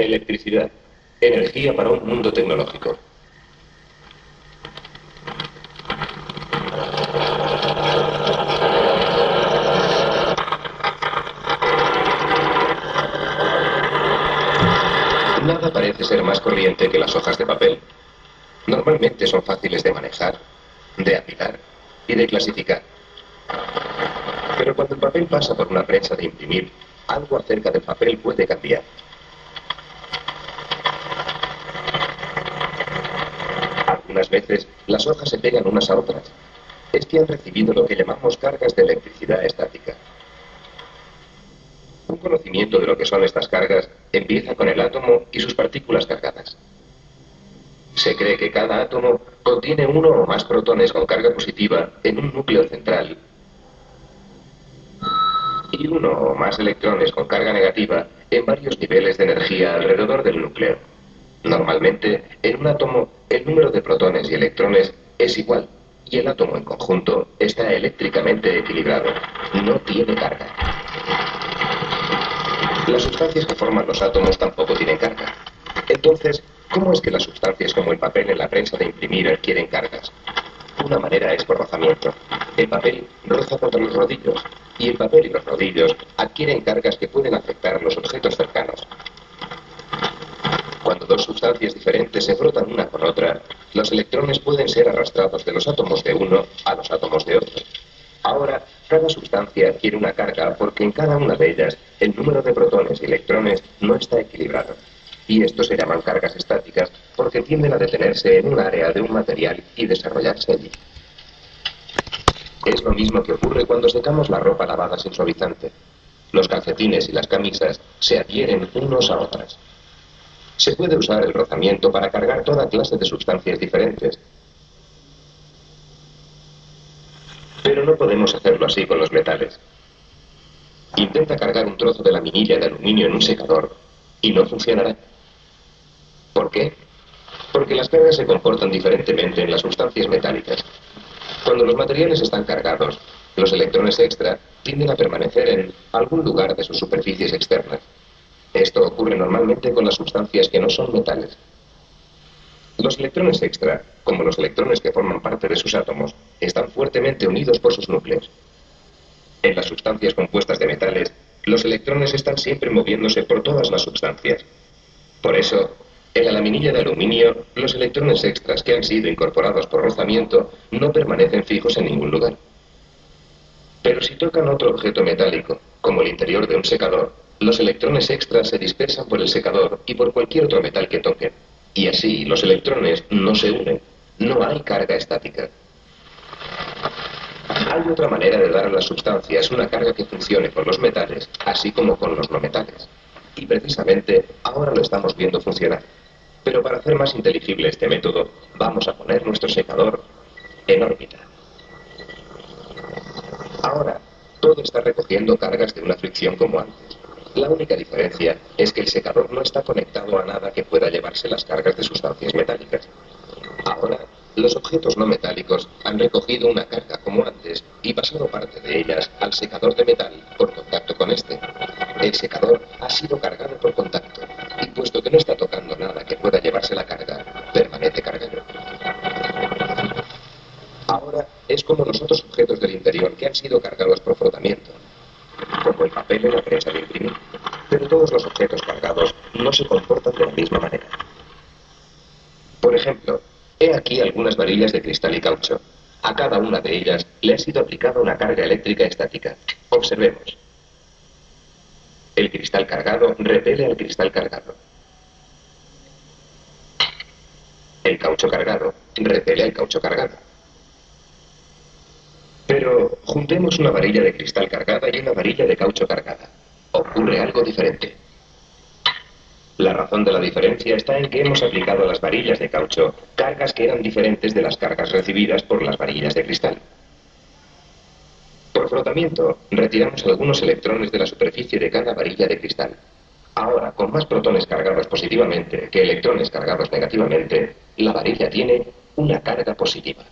Electricidad. Energía para un mundo tecnológico. Nada parece ser más corriente que las hojas de papel. Normalmente son fáciles de manejar, de apilar y de clasificar. Pero cuando el papel pasa por una prensa de imprimir, algo acerca del papel puede cambiar. Algunas veces las hojas se pegan unas a otras. Es que han recibido lo que llamamos cargas de electricidad estática. Un conocimiento de lo que son estas cargas empieza con el átomo y sus partículas cargadas. Se cree que cada átomo contiene uno o más protones con carga positiva en un núcleo central y uno o más electrones con carga negativa en varios niveles de energía alrededor del núcleo. Normalmente, en un átomo, el número de protones y electrones es igual y el átomo en conjunto está eléctricamente equilibrado. No tiene carga. Las sustancias que forman los átomos tampoco tienen carga. Entonces, ¿cómo es que las sustancias como el papel en la prensa de imprimir adquieren cargas? Una manera es por rozamiento. El papel roza contra los rodillos, y el papel y los rodillos adquieren cargas que pueden afectar a los objetos cercanos. Cuando dos sustancias diferentes se frotan una con otra, los electrones pueden ser arrastrados de los átomos de uno a los átomos de otro. Ahora, cada sustancia adquiere una carga porque en cada una de ellas el número de protones y electrones no está equilibrado. Y estos se llaman cargas estáticas porque tienden a detenerse en un área de un material y desarrollarse allí. Es lo mismo que ocurre cuando secamos la ropa lavada sin suavizante. Los calcetines y las camisas se adhieren unos a otras. Se puede usar el rozamiento para cargar toda clase de sustancias diferentes. Pero no podemos hacerlo así con los metales. Intenta cargar un trozo de laminilla de aluminio en un secador y no funcionará. ¿Por qué? Porque las cargas se comportan diferentemente en las sustancias metálicas. Cuando los materiales están cargados, los electrones extra tienden a permanecer en algún lugar de sus superficies externas. Esto ocurre normalmente con las sustancias que no son metales. Los electrones extra, como los electrones que forman parte de sus átomos, están fuertemente unidos por sus núcleos. En las sustancias compuestas de metales, los electrones están siempre moviéndose por todas las sustancias. Por eso, en la laminilla de aluminio, los electrones extras que han sido incorporados por rozamiento no permanecen fijos en ningún lugar. Pero si tocan otro objeto metálico, como el interior de un secador, los electrones extras se dispersan por el secador y por cualquier otro metal que toquen. Y así los electrones no se unen. No hay carga estática. Hay otra manera de dar a las sustancias una carga que funcione con los metales, así como con los no metales. Y precisamente ahora lo estamos viendo funcionar. Pero para hacer más inteligible este método, vamos a poner nuestro secador en órbita. Ahora, todo está recogiendo cargas de una fricción como antes. La única diferencia es que el secador no está conectado a nada que pueda llevarse las cargas de sustancias metálicas. Ahora, los objetos no metálicos han recogido una carga como antes y pasado parte de ellas al secador de metal por contacto con este. El secador ha sido cargado por contacto y puesto que no está tocando nada que pueda llevarse la carga, permanece cargado. Ahora es como los otros objetos del interior que han sido cargados por frotamiento, como el papel en la prensa de imprimir. Pero todos los objetos cargados no se comportan de la misma manera. Por ejemplo, he aquí algunas varillas de cristal y caucho. A cada una de ellas le ha sido aplicada una carga eléctrica estática. Observemos. El cristal cargado repele al cristal cargado. El caucho cargado repele al caucho cargado. Pero juntemos una varilla de cristal cargada y una varilla de caucho cargada. Ocurre algo diferente. La razón de la diferencia está en que hemos aplicado a las varillas de caucho cargas que eran diferentes de las cargas recibidas por las varillas de cristal. Por frotamiento, retiramos algunos electrones de la superficie de cada varilla de cristal. Ahora, con más protones cargados positivamente que electrones cargados negativamente, la varilla tiene una carga positiva.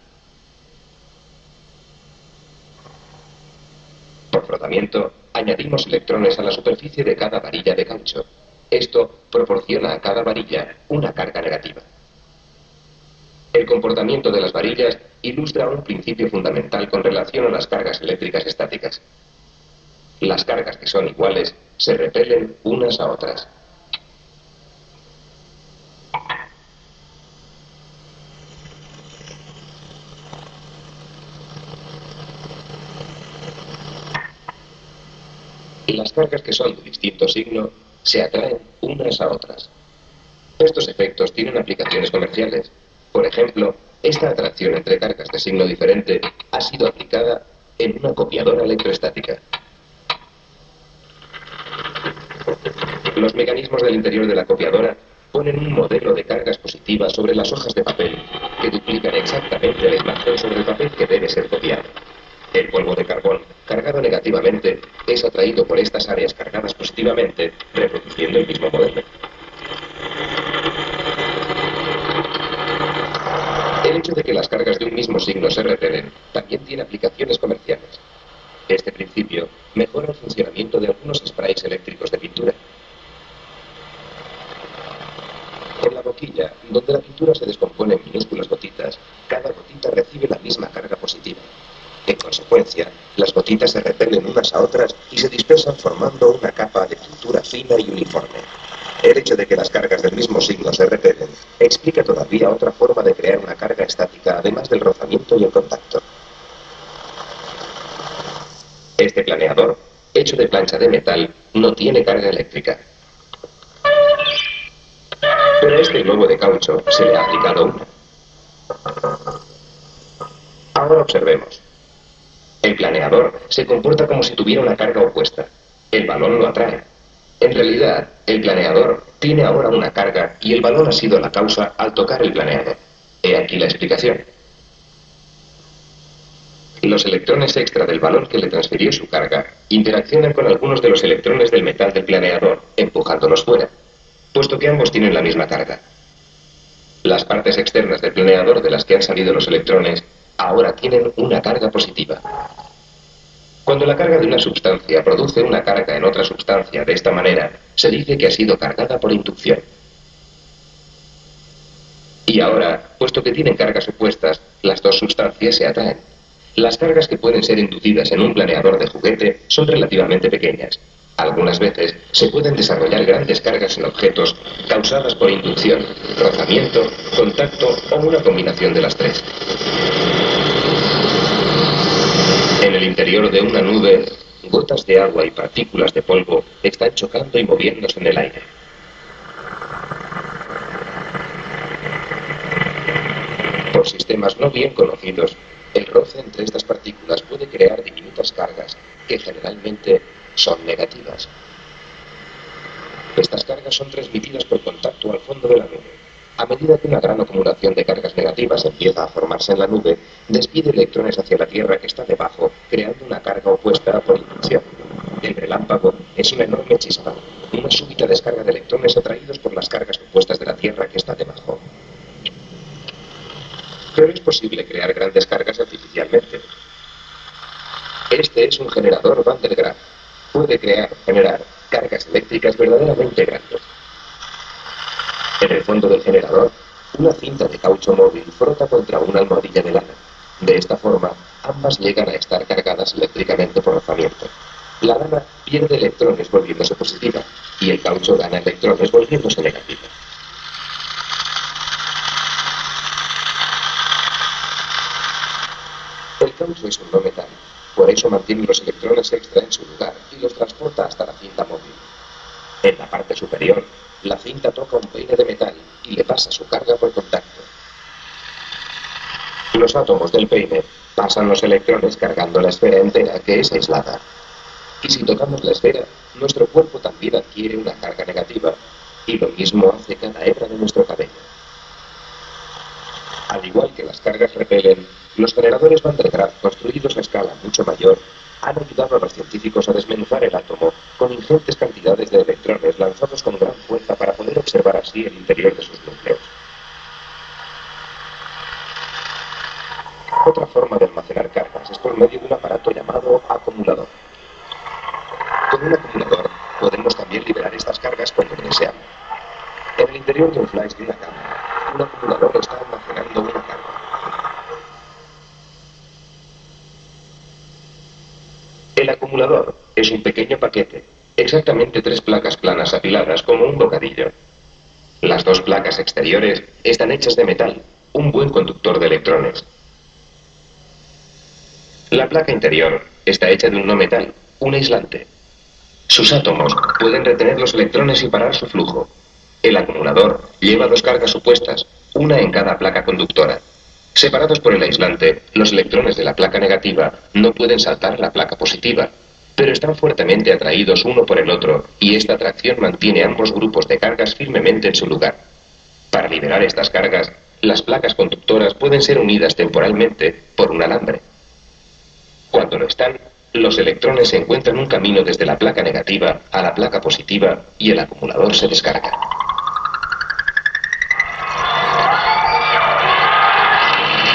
Por frotamiento, añadimos electrones a la superficie de cada varilla de caucho. Esto proporciona a cada varilla una carga negativa. El comportamiento de las varillas ilustra un principio fundamental con relación a las cargas eléctricas estáticas. Las cargas que son iguales se repelen unas a otras. Las cargas que son de distinto signo se atraen unas a otras. Estos efectos tienen aplicaciones comerciales. Por ejemplo, esta atracción entre cargas de signo diferente ha sido aplicada en una copiadora electroestática. Los mecanismos del interior de la copiadora ponen un modelo de cargas positivas sobre las hojas de papel que duplican exactamente la imagen sobre el papel que debe ser copiado. El polvo de carbón, cargado negativamente, es atraído por estas áreas cargadas positivamente, reproduciendo el mismo modelo. El hecho de que las cargas de un mismo signo se repelen también tiene aplicaciones comerciales. Este principio mejora el funcionamiento de algunos sprays eléctricos de pintura. En la boquilla, donde la pintura se descompone en minúsculas gotitas, cada gotita recibe la misma carga positiva. En consecuencia, las gotitas se repelen unas a otras y se dispersan formando una capa de pintura fina y uniforme. El hecho de que las cargas del mismo signo se repelen explica todavía otra forma de crear una carga estática, además del rozamiento y el contacto. Este planeador, hecho de plancha de metal, no tiene carga eléctrica. Pero a este globo de caucho se le ha aplicado una. Ahora observemos. El planeador se comporta como si tuviera una carga opuesta. El balón lo atrae. En realidad, el planeador tiene ahora una carga y el balón ha sido la causa al tocar el planeador. He aquí la explicación. Los electrones extra del balón que le transfirió su carga interaccionan con algunos de los electrones del metal del planeador, empujándolos fuera, puesto que ambos tienen la misma carga. Las partes externas del planeador de las que han salido los electrones ahora tienen una carga positiva. Cuando la carga de una sustancia produce una carga en otra sustancia de esta manera, se dice que ha sido cargada por inducción. Y ahora, puesto que tienen cargas opuestas, las dos sustancias se atraen. Las cargas que pueden ser inducidas en un planeador de juguete son relativamente pequeñas. Algunas veces se pueden desarrollar grandes cargas en objetos causadas por inducción, rozamiento, contacto o una combinación de las tres. En el interior de una nube, gotas de agua y partículas de polvo están chocando y moviéndose en el aire. Por sistemas no bien conocidos, el roce entre estas partículas puede crear diminutas cargas que generalmente son negativas. Estas cargas son transmitidas por contacto al fondo de la nube. A medida que una gran acumulación de cargas negativas empieza a formarse en la nube, despide electrones hacia la Tierra que está debajo, creando una carga opuesta por inducción. El relámpago es una enorme chispa, una súbita descarga de electrones atraídos por las cargas opuestas de la Tierra que está debajo. Pero es posible crear grandes cargas artificialmente. Este es un generador Van der Graaf. Puede generar cargas eléctricas verdaderamente grandes. En el fondo del generador, una cinta de caucho móvil frota contra una almohadilla de lana. De esta forma, ambas llegan a estar cargadas eléctricamente por rozamiento. La lana pierde electrones volviéndose positiva, y el caucho gana electrones volviéndose negativa. El caucho es un no metal, por eso mantiene los electrones extra en su lugar y los transporta hasta la cinta móvil. En la parte superior, la cinta toca un peine de metal y le pasa su carga por contacto. Los átomos del peine pasan los electrones cargando la esfera entera, que es aislada. Y si tocamos la esfera, nuestro cuerpo también adquiere una carga negativa, y lo mismo hace cada hebra de nuestro cabello. Al igual que las cargas repelen, los generadores Van der Graaf, construidos a escala mucho mayor, han ayudado a los científicos a desmenuzar el átomo con ingentes cantidades de electrones lanzados con gran fuerza para poder observar así el interior de sus núcleos. Otra forma de almacenar cargas es por medio de un aparato llamado acumulador. Con un acumulador, Podemos también liberar estas cargas cuando lo deseamos. En el interior de un flash de una cámara, un acumulador está almacenando una carga. El acumulador es un pequeño paquete, exactamente 3 placas planas apiladas como un bocadillo. Las 2 placas exteriores están hechas de metal, un buen conductor de electrones. La placa interior está hecha de un no metal, un aislante. Sus átomos pueden retener los electrones y parar su flujo. El acumulador lleva 2 cargas opuestas, una en cada placa conductora. Separados por el aislante, los electrones de la placa negativa no pueden saltar la placa positiva, pero están fuertemente atraídos uno por el otro y esta atracción mantiene ambos grupos de cargas firmemente en su lugar. Para liberar estas cargas, las placas conductoras pueden ser unidas temporalmente por un alambre. Cuando lo están, los electrones se encuentran un camino desde la placa negativa a la placa positiva y el acumulador se descarga.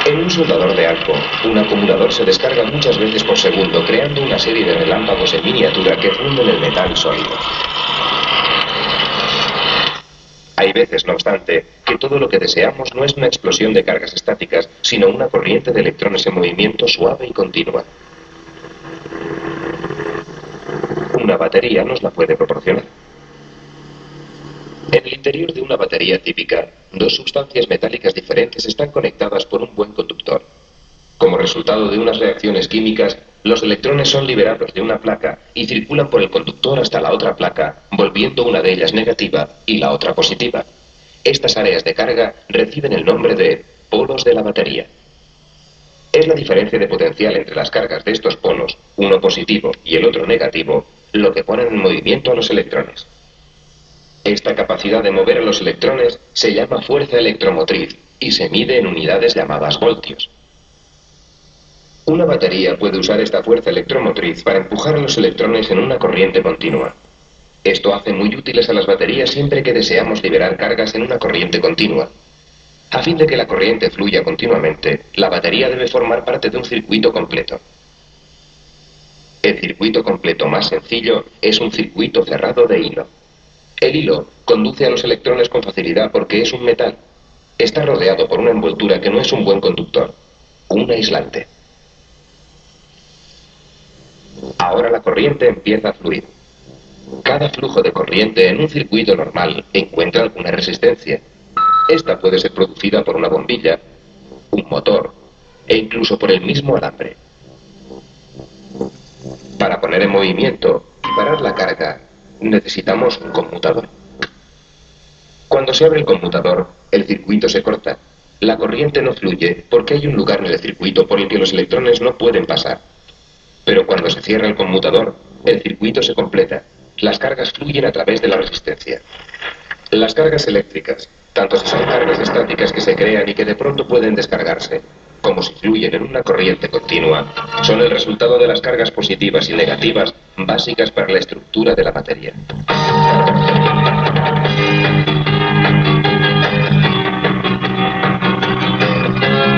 En un soldador de arco, un acumulador se descarga muchas veces por segundo, creando una serie de relámpagos en miniatura que funden el metal sólido. Hay veces, no obstante, que todo lo que deseamos no es una explosión de cargas estáticas, sino una corriente de electrones en movimiento suave y continua. Una batería nos la puede proporcionar. En el interior de una batería típica, 2 sustancias metálicas diferentes están conectadas por un buen conductor. Como resultado de unas reacciones químicas, los electrones son liberados de una placa y circulan por el conductor hasta la otra placa, volviendo una de ellas negativa y la otra positiva. Estas áreas de carga reciben el nombre de polos de la batería. Es la diferencia de potencial entre las cargas de estos polos, uno positivo y el otro negativo, lo que pone en movimiento a los electrones. Esta capacidad de mover a los electrones se llama fuerza electromotriz y se mide en unidades llamadas voltios. Una batería puede usar esta fuerza electromotriz para empujar a los electrones en una corriente continua. Esto hace muy útiles a las baterías siempre que deseamos liberar cargas en una corriente continua. A fin de que la corriente fluya continuamente, la batería debe formar parte de un circuito completo. El circuito completo más sencillo es un circuito cerrado de hilo. El hilo conduce a los electrones con facilidad porque es un metal. Está rodeado por una envoltura que no es un buen conductor, un aislante. Ahora la corriente empieza a fluir. Cada flujo de corriente en un circuito normal encuentra alguna resistencia. Esta puede ser producida por una bombilla, un motor e incluso por el mismo alambre. Para poner en movimiento y parar la carga, necesitamos un conmutador. Cuando se abre el conmutador, el circuito se corta. La corriente no fluye porque hay un lugar en el circuito por el que los electrones no pueden pasar. Pero cuando se cierra el conmutador, el circuito se completa. Las cargas fluyen a través de la resistencia. Las cargas eléctricas, tanto si son cargas estáticas que se crean y que de pronto pueden descargarse, como si fluyen en una corriente continua, son el resultado de las cargas positivas y negativas básicas para la estructura de la materia.